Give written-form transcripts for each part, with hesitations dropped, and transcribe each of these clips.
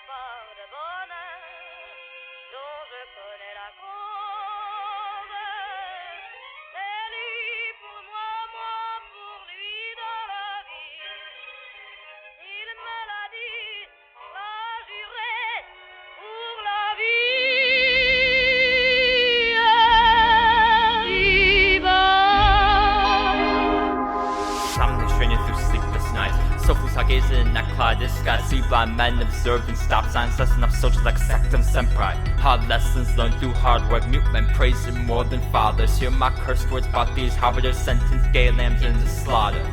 part de bonheur dont je connais la cause. C'est lui pour moi, moi pour lui dans la vie. Il me l'a dit, l'a juré pour la vie. Something straining through sleepless nights. Soulful stargazing in that cloud. This sky, see blind men observing stop signs, lesson up soldiers like Sectum Sempri. Hard lessons learned through hard work. Mute men praising more than fathers. Hear my cursed words about these harbingers sentenced gay lambs into slaughter.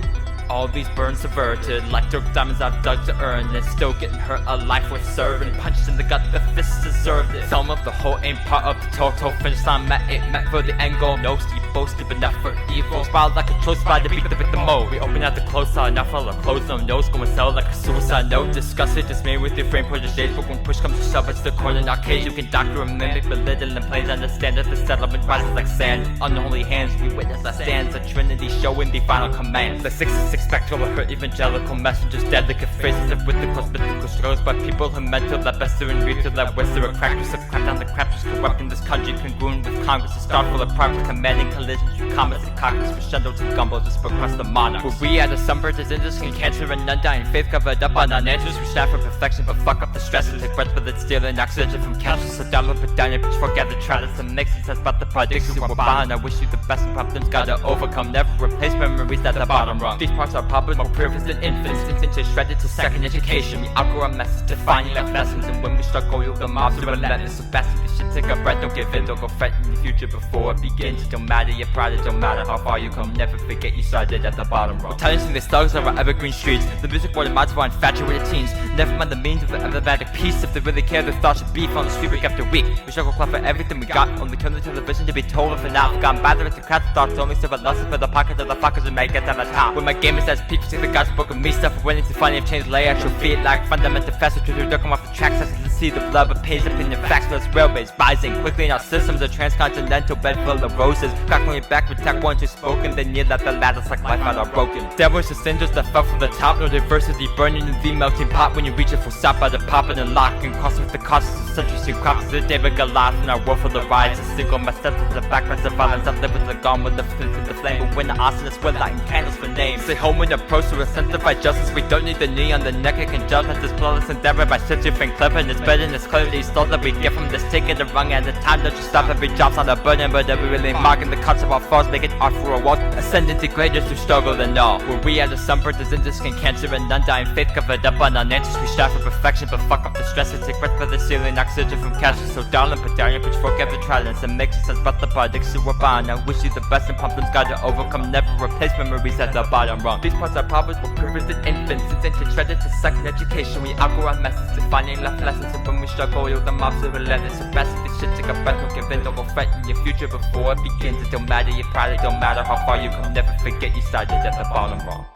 All these burns averted, like dirt diamonds I've dug to earn. And still getting hurt, a life worth serving. Punched in the gut, the fist deserved it. Some of the whole ain't part of the total finish line. Met it, met for the end goal. No steep boasted, but not for evil. Spiraled like a close spot to beat the victim mode. We open out the close side, now follow close on nose. Going sell like a suicide note. Disgusted, dismayed with your frame proteges. But when push comes to shove, it's the corner, not cage. You can doctor and mimic, belittle and plays understand that the settlement rises like sand. Unholy hands, we witness our stands. A trinity showing the final commands. The 66 spectral hurt evangelical messengers, delicate phrases of with the close biblical struggles by people who meant to let best and read to let west or crackers of crack down the crafters corrupt in this country, congruent with Congress, to start full of progress, commanding collisions through comets and cockers, crescendos and gumbos, just across the monarchs. Where we at a sunbird is industry and cancer and undying faith covered up on unanswers. We strive for perfection but fuck up the stresses, take breath with it stealing oxygen from couches. So down low but down your pitchfork gather tries and makes sense about the predictions we're behind. I wish you the best problems gotta overcome, never replace memories at the bottom rung. These parts are popular, more privileged than infants, instances shredded to second education. We outgrow our message, defining life lessons, and when we struggle, you'll the mobs are relentless. So best if you should take a breath, don't give in, don't go fret in the future before it begins. It don't matter your pride, it don't matter how far you come, never forget you started at the bottom rung. We're telling the thugs of our evergreen streets, the music board and mods were infatuated teens. Never mind the means of the evermatic peace, if they really care, their thoughts should beef on the street week after week. We struggle clap for everything we got, only come to television to be told of and out. Forgotten bother at the crowd thoughts, only serve a lesson for the pockets of the fuckers and make it on the top. When my game is as peak, see the God's spoken me stuff for winning to find if change lay at your feet like fundamental facts which are ducking off the tracks. I can see the blood but pays opinion facts, plus railways rising quickly in our systems. A transcontinental bed full of roses, crackling your back with tech once you spoken, then near that the ladders like life out are broken. There was the cinders that fell from the top, no diversity burning in the melting pot. When you reach it full stop by the popping and locking, crossing with the costs of centuries and crops. The David Goliath and our world full of rise. A single my steps to the backrest of violence. I live with the gone with the flint to the flame, but when the arsonists we're lighting candles for names. Stay home when the approach to incentivize justice. We don't need the knee on the neck, it can judge this flawless endeavor by such different clever. And it's better than this clarity stole that we get from this taking the wrong at the time. Don't you stop every job's on a burden, but we really marking the cuts of our faults, making art for a walk. Ascending to greatness through struggle and all. Where we at a sunbird, there's indiscriminate cancer and undying faith covered up on unanswers. We strive for perfection, but fuck up the stress and take breath for the ceiling, oxygen from cashes. So darling, put down your pitchfork, every trials and make sense about the predictions we're buying. I wish you the best and problems gotta overcome, never replace memories at the bottom rung. These parts are problems were privileged than infants, indented shredded to second education. We outgrow our methods, defining life lessons, and when we struggle, you'll the mobs are relentless. So best if this shit take a breath, don't give in, don't go fret in your future before it begins. It don't matter your pride, it don't matter how far you come, never forget you started at the bottom rung.